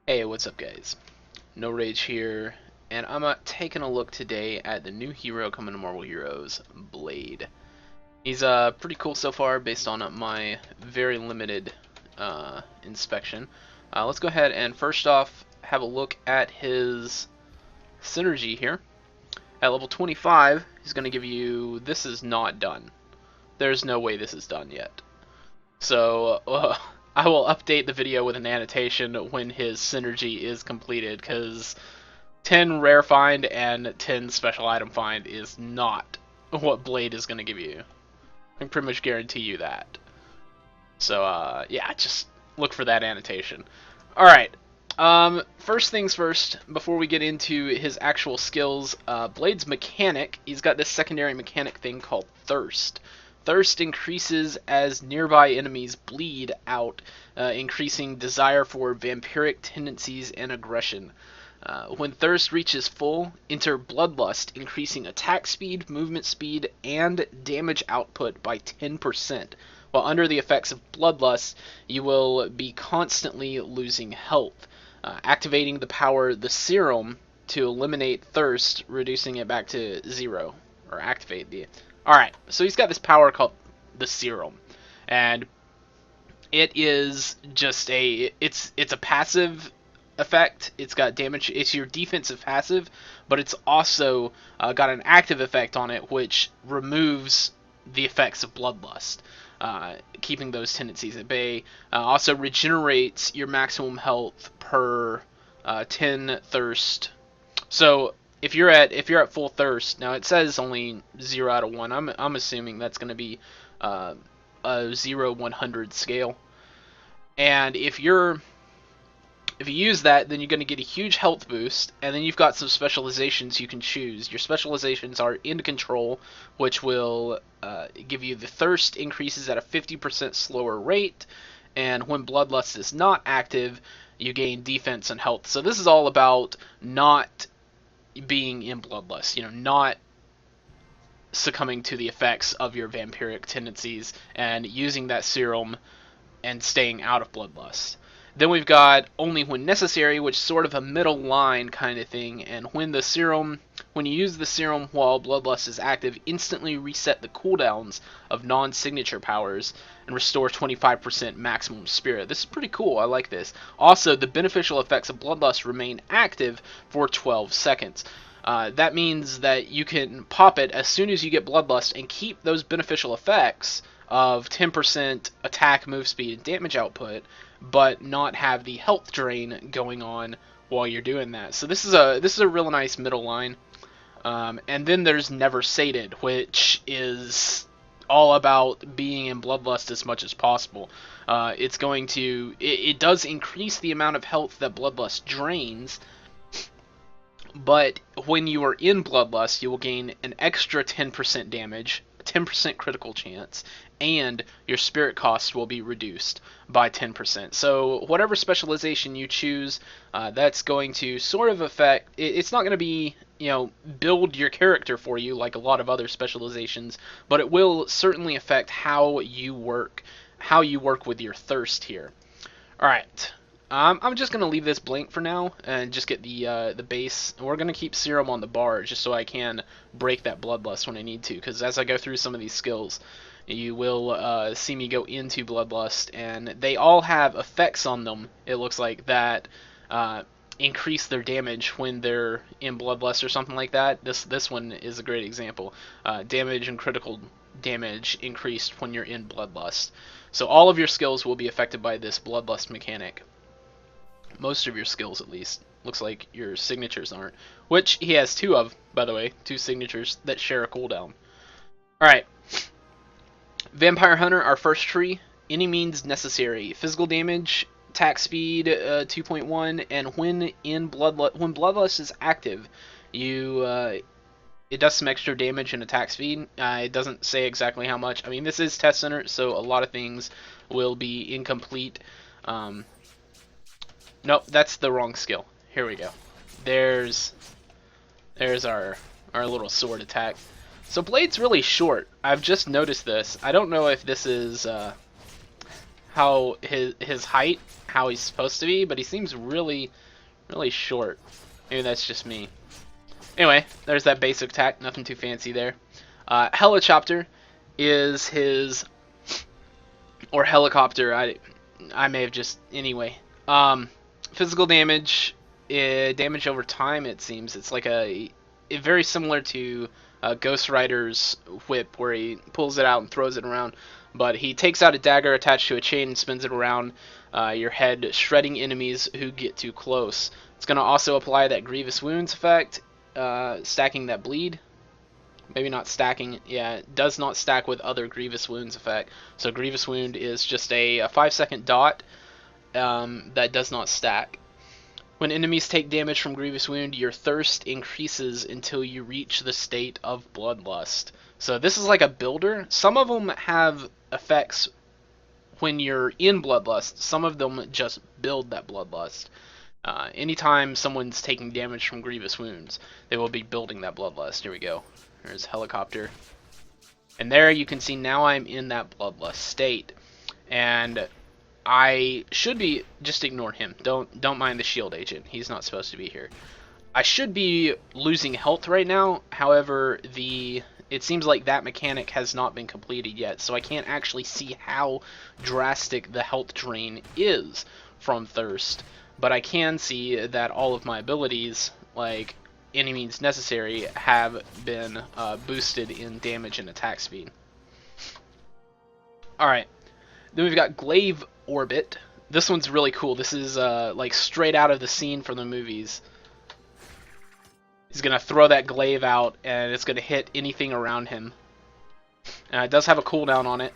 Hey, what's up guys? NullRage here, and I'm taking a look today at the new hero coming to Marvel Heroes, Blade. He's pretty cool so far based on my very limited inspection. Let's go ahead and first off have a look at his synergy here. At level 25, he's going to give you, this is not done. There's no way this is done yet. So I will update the video with an annotation when his synergy is completed, because 10 rare find and 10 special item find is not what Blade is going to give you. I can pretty much guarantee you that. So yeah, just look for that annotation. Alright, first things first, before we get into his actual skills, Blade's mechanic, he's got this secondary mechanic thing called Thirst. Thirst increases as nearby enemies bleed out, increasing desire for vampiric tendencies and aggression. When Thirst reaches full, enter Bloodlust, increasing attack speed, movement speed, and damage output by 10%. While under the effects of Bloodlust, you will be constantly losing health. Activating the power the Serum to eliminate Thirst, reducing it back to 0. Or activate the... Alright, so he's got this power called the Serum. And it is just it's a passive effect. It's got damage. It's your defensive passive, but it's also got an active effect on it, which removes the effects of Bloodlust, keeping those tendencies at bay. Also regenerates your maximum health per 10 thirst. So if you're at full thirst, now it says only 0 out of 1. I'm assuming that's going to be a 0-100 scale. And if you use that, then you're going to get a huge health boost, and then you've got some specializations you can choose. Your specializations are End Control, which will give you the thirst increases at a 50% slower rate, and when Bloodlust is not active, you gain defense and health. So this is all about not being in Bloodlust, not succumbing to the effects of your vampiric tendencies and using that serum and staying out of Bloodlust. Then we've got Only When Necessary, which is sort of a middle line kind of thing, and when you use the serum while Bloodlust is active, instantly reset the cooldowns of non-signature powers and restore 25% maximum spirit. This is pretty cool, I like this. Also, the beneficial effects of Bloodlust remain active for 12 seconds. That means that you can pop it as soon as you get Bloodlust and keep those beneficial effects of 10% attack, move speed, and damage output, but not have the health drain going on while you're doing that. So this is a real nice middle line. And then there's Never Sated, which is all about being in Bloodlust as much as possible. It does increase the amount of health that Bloodlust drains, but when you are in Bloodlust, you will gain an extra 10% damage, 10% critical chance, and your spirit cost will be reduced by 10%. So whatever specialization you choose, that's going to sort of affect... It's not going to be, build your character for you like a lot of other specializations, but it will certainly affect how you work with your thirst here. Alright. I'm just going to leave this blank for now and just get the base. And we're going to keep Serum on the bar just so I can break that Bloodlust when I need to, because as I go through some of these skills, you will see me go into Bloodlust, and they all have effects on them, it looks like, that increase their damage when they're in Bloodlust or something like that. This one is a great example. Damage and critical damage increased when you're in Bloodlust. So all of your skills will be affected by this Bloodlust mechanic. Most of your skills, at least. Looks like your signatures aren't. Which he has 2 of, by the way. 2 signatures that share a cooldown. Alright. Vampire Hunter, our first tree. Any means necessary. Physical damage, attack speed 2.1, and when Bloodlust is active, it does some extra damage and attack speed. It doesn't say exactly how much. I mean, this is Test Center, so a lot of things will be incomplete. Nope, that's the wrong skill. Here we go. There's our little sword attack. So Blade's really short. I've just noticed this. I don't know if this is how his height, how he's supposed to be, but he seems really short. Maybe that's just me. Anyway, there's that basic attack. Nothing too fancy there. Helicopter is his, or helicopter. I may have just anyway. Physical damage, damage over time. It seems it's like very similar to Ghost Rider's whip, where he pulls it out and throws it around. But he takes out a dagger attached to a chain and spins it around your head, shredding enemies who get too close. It's going to also apply that Grievous Wounds effect, stacking that bleed. Maybe not stacking, yeah, it does not stack with other Grievous Wounds effect. So Grievous Wound is just a 5-second dot that does not stack. When enemies take damage from Grievous Wound, your thirst increases until you reach the state of Bloodlust. So this is like a builder. Some of them have effects when you're in Bloodlust. Some of them just build that Bloodlust. Anytime someone's taking damage from Grievous Wounds, they will be building that Bloodlust. Here we go. There's Helicopter. And there you can see now I'm in that Bloodlust state. And I should be, just ignore him. Don't mind the shield agent. He's not supposed to be here. I should be losing health right now. However, it seems like that mechanic has not been completed yet, so I can't actually see how drastic the health drain is from thirst. But I can see that all of my abilities, like any means necessary, have been boosted in damage and attack speed. Alright, then we've got Glaive Orbit. This one's really cool. This is like straight out of the scene from the movies. He's going to throw that glaive out, and it's going to hit anything around him. It does have a cooldown on it.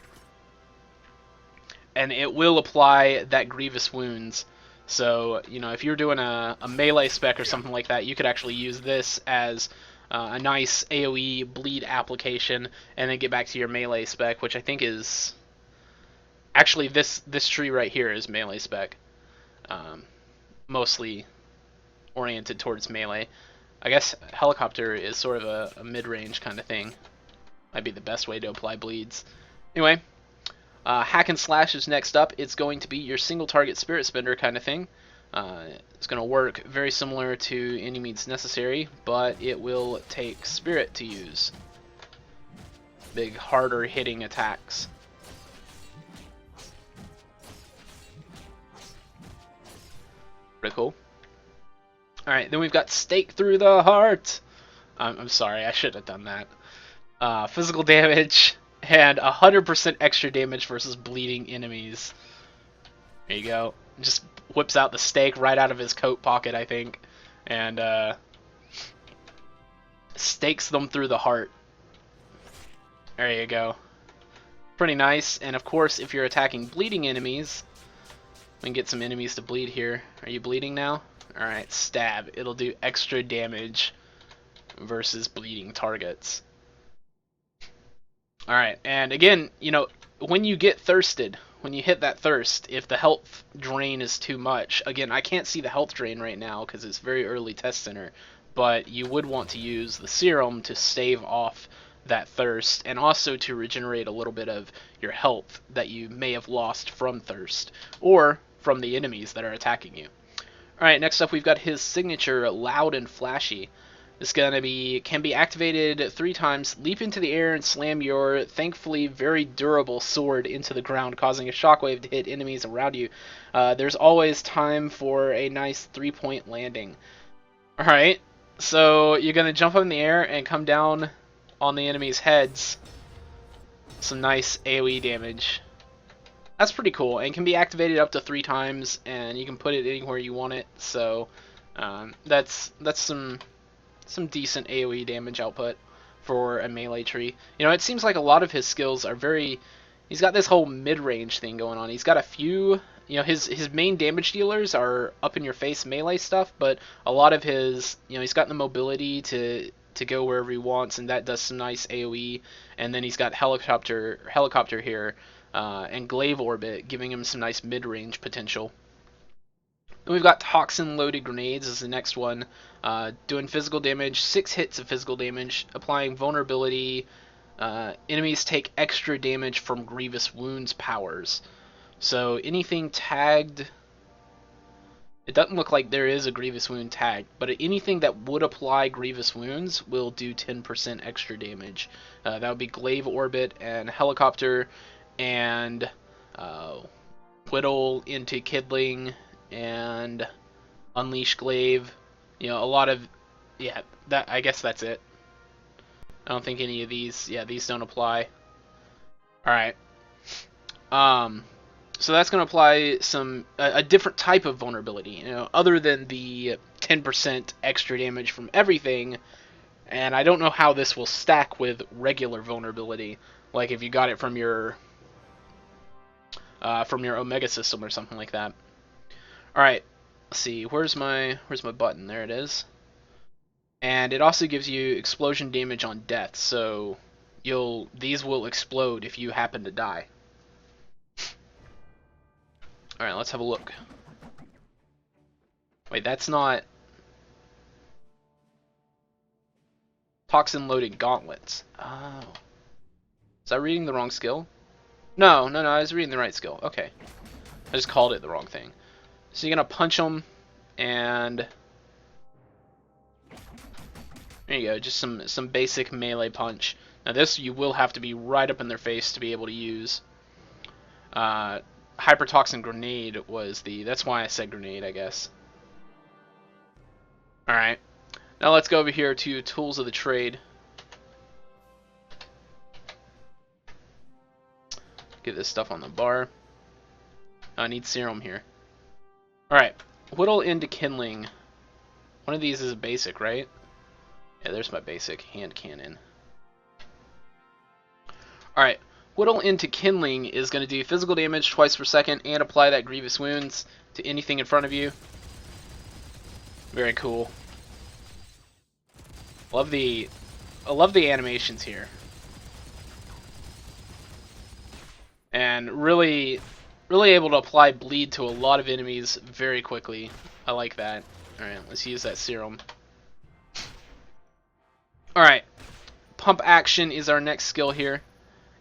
And it will apply that Grievous Wounds. So, you know, if you're doing a melee spec or something like that, you could actually use this as a nice AoE bleed application, and then get back to your melee spec, which I think is... Actually, this tree right here is melee spec. Mostly oriented towards melee. I guess Helicopter is sort of a mid-range kind of thing. Might be the best way to apply bleeds. Anyway, Hack and Slash is next up. It's going to be your single target Spirit Spender kind of thing. It's going to work very similar to Any Means Necessary, but it will take Spirit to use. Big, harder hitting attacks. Pretty cool. Alright, then we've got Stake Through the Heart. I'm sorry, I should have done that. Physical damage and 100% extra damage versus bleeding enemies. There you go. Just whips out the stake right out of his coat pocket, I think, and stakes them through the heart. There you go. Pretty nice. And of course, if you're attacking bleeding enemies, we can get some enemies to bleed here. Are you bleeding now? Alright, stab. It'll do extra damage versus bleeding targets. Alright, and again, you know, when you get thirsted, when you hit that thirst, if the health drain is too much, again, I can't see the health drain right now because it's very early test center, but you would want to use the serum to stave off that thirst, and also to regenerate a little bit of your health that you may have lost from thirst, or from the enemies that are attacking you. Alright, next up we've got his signature, Loud and Flashy. This can be activated 3 times. Leap into the air and slam your, thankfully, very durable sword into the ground, causing a shockwave to hit enemies around you. There's always time for a nice 3-point landing. Alright, so you're going to jump up in the air and come down on the enemies' heads. Some nice AoE damage. That's pretty cool, and can be activated up to 3 times, and you can put it anywhere you want it, so that's some decent AoE damage output for a melee tree. You know, it seems like a lot of his skills are very... He's got this whole mid-range thing going on. He's got a few... You know, his main damage dealers are up-in-your-face melee stuff, but a lot of his... You know, he's got the mobility to go wherever he wants, and that does some nice AoE. And then he's got Helicopter here, and Glaive Orbit, giving him some nice mid-range potential. Then we've got Toxin-Loaded Grenades as the next one, doing physical damage, 6 hits of physical damage, applying vulnerability. Enemies take extra damage from Grievous Wounds powers. So anything tagged, it doesn't look like there is a Grievous Wound tag, but anything that would apply Grievous Wounds will do 10% extra damage. That would be Glaive Orbit and Helicopter and Whittle into Kidling and Unleash Glaive. You know, a lot of, yeah, that, I guess that's it. I don't think any of these, yeah, these don't apply. Alright. So that's going to apply a different type of vulnerability, you know, other than the 10% extra damage from everything. And I don't know how this will stack with regular vulnerability, like if you got it from your Omega system or something like that. All right, let's see. Where's my button? There it is. And it also gives you explosion damage on death, so these will explode if you happen to die. Alright, let's have a look. Wait, that's not... Toxin-loaded gauntlets. Oh. Was I reading the wrong skill? No, I was reading the right skill. Okay. I just called it the wrong thing. So you're going to punch them, and... There you go, just some basic melee punch. Now this you will have to be right up in their face to be able to use. Hypertoxin grenade was that's why I said grenade, I guess. Alright, now let's go over here to tools of the trade. Get this stuff on the bar. I need serum here. Alright, whittle into kindling. One of these is a basic, right? Yeah, there's my basic hand cannon. Alright, whittle into kindling is going to do physical damage twice per second and apply that grievous wounds to anything in front of you. Very cool. I love the animations here. And really able to apply bleed to a lot of enemies very quickly. I like that. Alright, let's use that serum. Alright, pump action is our next skill here.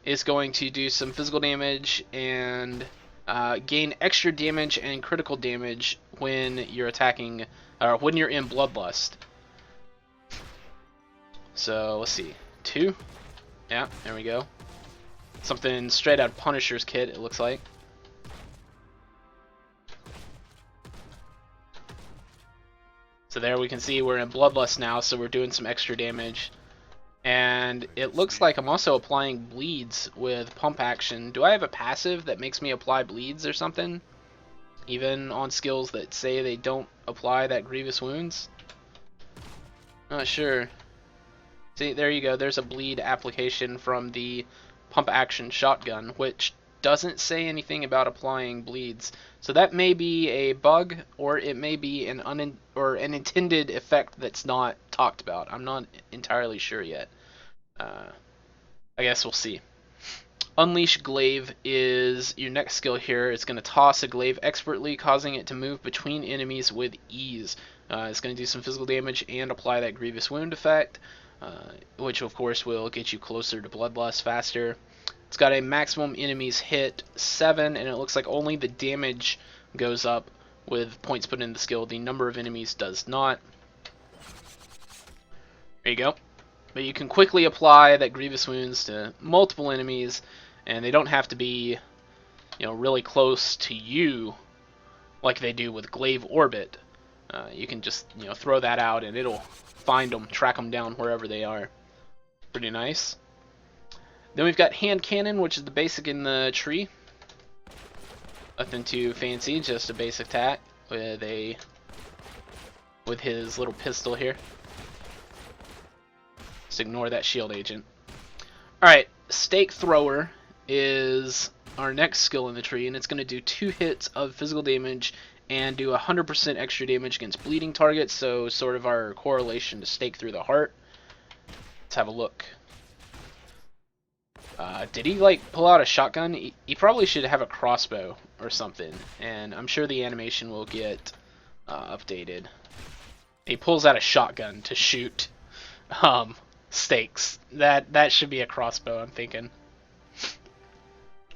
It's going to do some physical damage and gain extra damage and critical damage when you're attacking, or when you're in Bloodlust. So, let's see. 2? Yeah, there we go. Something straight out of Punisher's kit, it looks like. So there we can see we're in Bloodlust now, so we're doing some extra damage. And it looks like I'm also applying bleeds with pump action. Do I have a passive that makes me apply bleeds or something? Even on skills that say they don't apply that grievous wounds? Not sure. See, there you go. There's a bleed application from the pump action shotgun, which doesn't say anything about applying bleeds. So that may be a bug, or it may be an intended effect that's not talked about. I'm not entirely sure yet. I guess we'll see. Unleash Glaive is your next skill here. It's going to toss a glaive expertly, causing it to move between enemies with ease. It's going to do some physical damage and apply that grievous wound effect, which of course will get you closer to Bloodlust faster. It's got a maximum enemies hit 7, and it looks like only the damage goes up with points put in the skill. The number of enemies does not. There you go. But you can quickly apply that grievous wounds to multiple enemies, and they don't have to be, you know, really close to you like they do with Glaive Orbit. You can just, you know, throw that out and it'll find them, track them down wherever they are. Pretty nice. Then we've got Hand Cannon, which is the basic in the tree. Nothing too fancy, just a basic attack with his little pistol here. Just ignore that shield agent. Alright, Stake Thrower is our next skill in the tree, and it's going to do 2 hits of physical damage and do 100% extra damage against bleeding targets, so sort of our correlation to Stake Through the Heart. Let's have a look. Did he like pull out a shotgun? He probably should have a crossbow or something, and I'm sure the animation will get updated. He pulls out a shotgun to shoot stakes. That should be a crossbow, I'm thinking.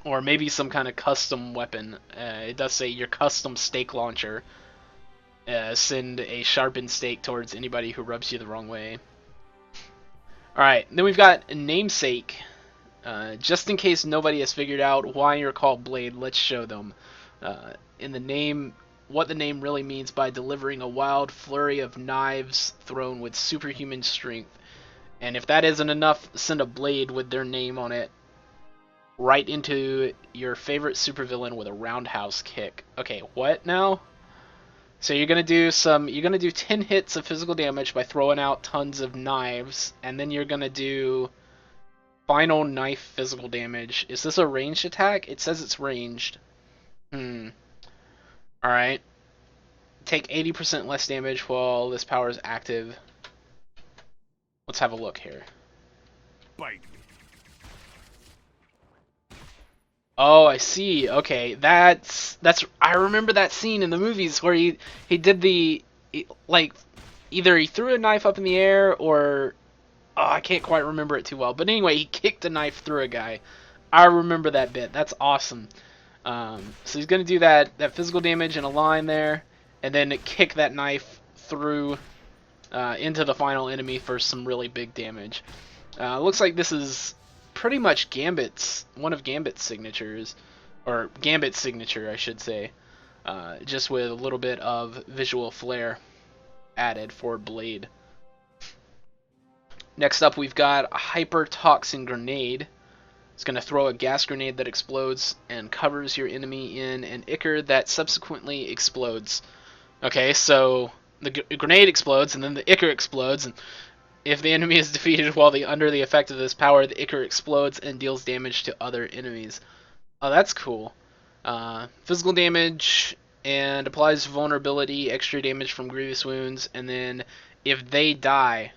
Or maybe some kind of custom weapon. It does say your custom stake launcher. Send a sharpened stake towards anybody who rubs you the wrong way. Alright, then we've got Namesake. Just in case nobody has figured out why you're called Blade, let's show them. In the name, what the name really means by delivering a wild flurry of knives thrown with superhuman strength. And if that isn't enough, send a blade with their name on it right into your favorite supervillain with a roundhouse kick. Okay, what now? So you're gonna do 10 hits of physical damage by throwing out tons of knives, and then you're gonna do final knife physical damage. Is this a ranged attack? It says it's ranged. Alright. Take 80% less damage while this power is active. Let's have a look here. Bite. Oh, I see. Okay, that's I remember that scene in the movies where he did like either he threw a knife up in the air or I can't quite remember it too well. But anyway, he kicked a knife through a guy. I remember that bit. That's awesome. So he's gonna do that physical damage in a line there, and then kick that knife through into the final enemy for some really big damage. Looks like this is pretty much one of Gambit's signatures, or Gambit's signature, I should say, just with a little bit of visual flair added for Blade. Next up, we've got a Hyper Toxin Grenade. It's going to throw a gas grenade that explodes and covers your enemy in an ichor that subsequently explodes. Okay, so the grenade explodes, and then the ichor explodes, and if the enemy is defeated while under the effect of this power, the ichor explodes and deals damage to other enemies. Oh, that's cool. Physical damage and applies vulnerability, extra damage from grievous wounds, and then if they die,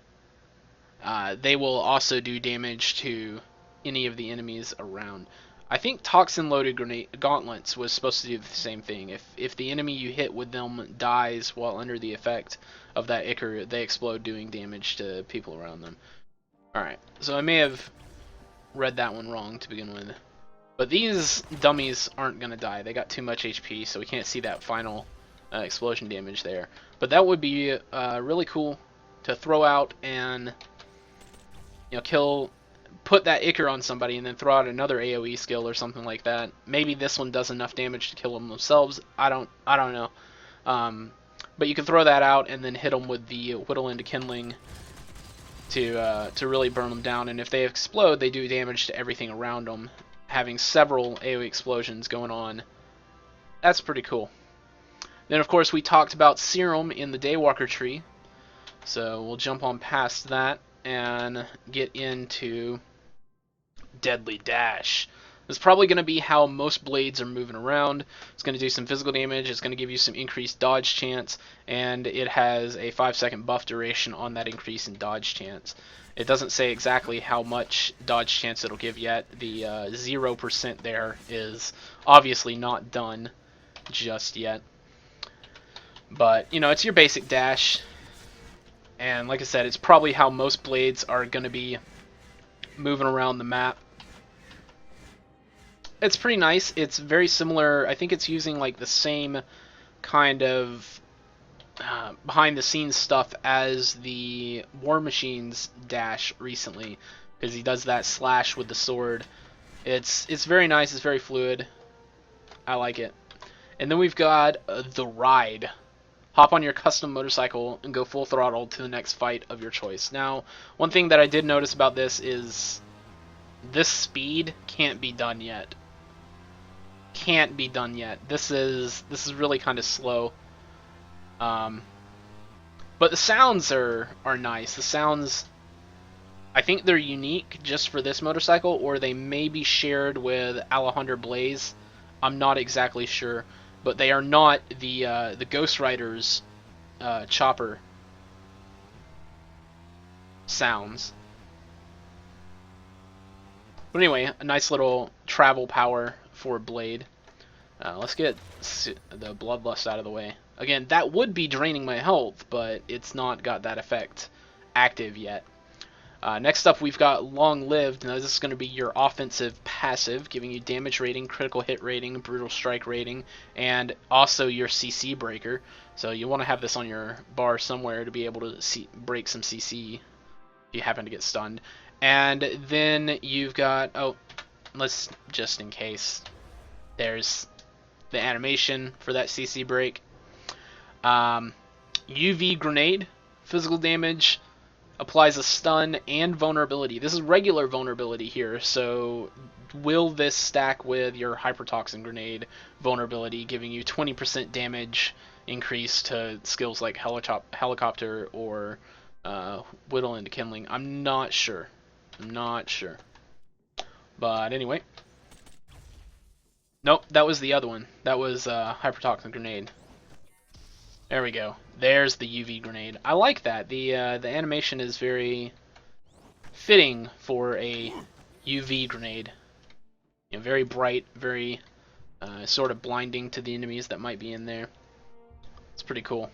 they will also do damage to any of the enemies around. I think toxin-loaded gauntlets was supposed to do the same thing. If the enemy you hit with them dies while under the effect of that ichor, they explode, doing damage to people around them. Alright, so I may have read that one wrong to begin with. But these dummies aren't going to die. They got too much HP, so we can't see that final explosion damage there. But that would be really cool to throw out and put that ichor on somebody and then throw out another AoE skill or something like that. Maybe this one does enough damage to kill them themselves. I don't know. But you can throw that out and then hit them with the Whittle into Kindling to really burn them down. And if they explode, they do damage to everything around them, having several AoE explosions going on. That's pretty cool. Then, of course, we talked about Serum in the Daywalker tree. So we'll jump on past that and get into Deadly Dash. This is probably going to be how most blades are moving around. It's going to do some physical damage, it's going to give you some increased dodge chance, and it has a 5-second buff duration on that increase in dodge chance. It doesn't say exactly how much dodge chance it'll give yet. The 0% there is obviously not done just yet. But, it's your basic dash. And like I said, it's probably how most blades are going to be moving around the map. It's pretty nice. It's very similar. I think it's using like the same kind of behind the scenes stuff as the War Machine's dash recently, because he does that slash with the sword. It's very nice. It's very fluid. I like it. And then we've got the Ride. Hop on your custom motorcycle and go full throttle to the next fight of your choice. Now, one thing that I did notice about this is this speed can't be done yet. Can't be done yet. This is really kind of slow. But the sounds are nice. The sounds, I think they're unique just for this motorcycle, or they may be shared with Alejandro Blaze. I'm not exactly sure. But they are not the Ghost Rider's chopper sounds. But anyway, a nice little travel power for Blade. Let's get the Bloodlust out of the way. Again, that would be draining my health, but it's not got that effect active yet. Next up, we've got Long Lived. Now, this is going to be your offensive passive, giving you damage rating, critical hit rating, brutal strike rating, and also your CC breaker. So you want to have this on your bar somewhere to be able to break some CC if you happen to get stunned. And then you've got, oh, let's just in case, there's the animation for that CC break. UV grenade, physical damage, applies a stun and vulnerability. This is regular vulnerability here, so will this stack with your hypertoxin grenade vulnerability, giving you 20% damage increase to skills like helicopter or whittle into kindling? I'm not sure. But anyway. Nope, that was the other one. That was hypertoxin grenade. There we go. There's the UV grenade. I like that. The animation is very fitting for a UV grenade. You know, very bright, very sort of blinding to the enemies that might be in there. It's pretty cool.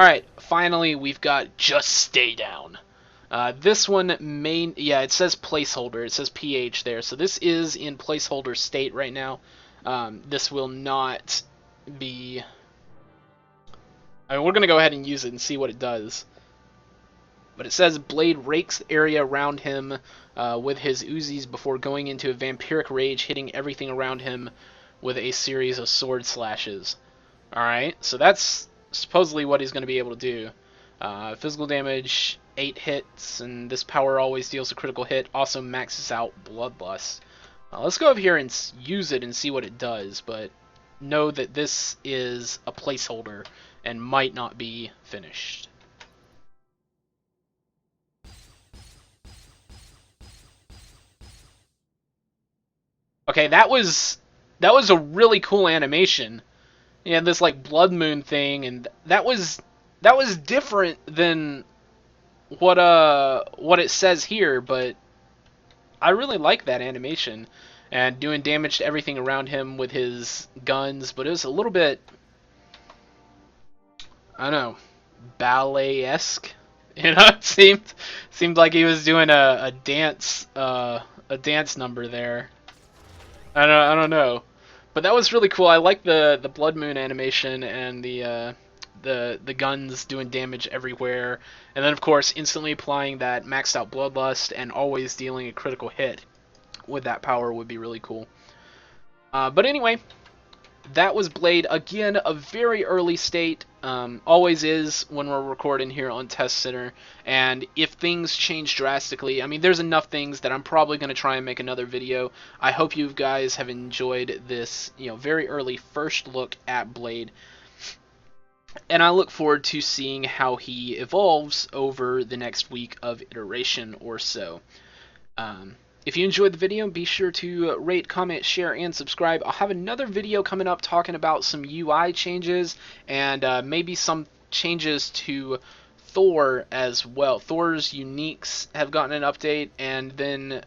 Alright, finally we've got Just Stay Down. This one it says placeholder. It says PH there. So this is in placeholder state right now. This will not be... I mean, we're going to go ahead and use it and see what it does. But it says Blade rakes the area around him with his Uzis before going into a vampiric rage, hitting everything around him with a series of sword slashes. Alright, so that's supposedly what he's going to be able to do. Physical damage, 8 hits, and this power always deals a critical hit. Also maxes out Bloodlust. Let's go over here and use it and see what it does, but know that this is a placeholder and might not be finished. Okay, that was a really cool animation. You had this like blood moon thing, and that was different than what it says here, but I really like that animation and doing damage to everything around him with his guns, but it was a little bit, I don't know, ballet-esque. You know, it seemed like he was doing a dance number there. I don't know, but that was really cool. I like the blood moon animation and the guns doing damage everywhere, and then of course instantly applying that maxed out bloodlust and always dealing a critical hit with that power would be really cool. But anyway, that was Blade. Again, a very early state. Always is when we're recording here on Test Center. And if things change drastically, I mean, there's enough things that I'm probably going to try and make another video. I hope you guys have enjoyed this, very early first look at Blade. And I look forward to seeing how he evolves over the next week of iteration or so. If you enjoyed the video, be sure to rate, comment, share, and subscribe. I'll have another video coming up talking about some UI changes and maybe some changes to Thor as well. Thor's uniques have gotten an update, and then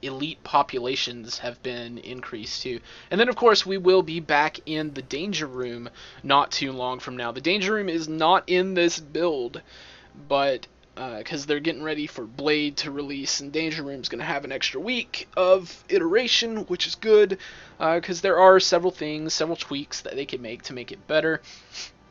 elite populations have been increased too. And then, of course, we will be back in the Danger Room not too long from now. The Danger Room is not in this build, but... because they're getting ready for Blade to release, and Danger Room's going to have an extra week of iteration, which is good, because there are several tweaks that they can make to make it better,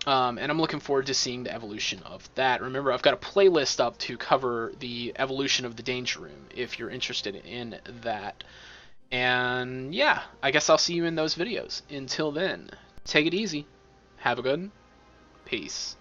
and I'm looking forward to seeing the evolution of that. Remember, I've got a playlist up to cover the evolution of the Danger Room, if you're interested in that. And yeah, I guess I'll see you in those videos. Until then, take it easy, have a good one, peace.